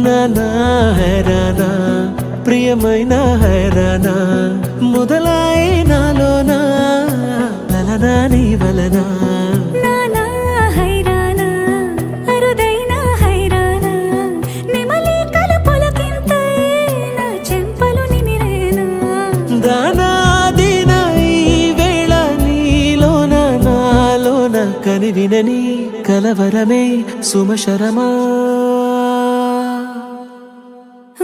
నానా హైరానా ప్రియమైన హైరానా మొదలాయి నాలోనా లలనా నీ వలనా నానా హైరానా అరుదైన హైరానా నెమలి కలుపులకింతై నా చెంపలు నిమిరేనా దానా దినా ఈ వేళ నీలోన నాలోన కనివినని కలవరమే సుమశరమా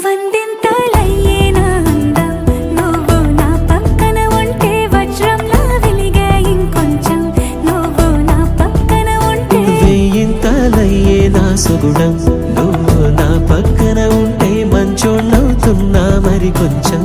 వందింతలయ్యే నా అందం నువ్వు నా పక్కన ఉంటే వజ్రంలా వెలిగే ఇంకొంచెం నువ్వు నా పక్కన ఉంటే వెయ్యింతలయ్యే నా సుగుణం నువ్వు నా పక్కన ఉంటే మంచోళ్ళవుతున్నా మరి కొంచెం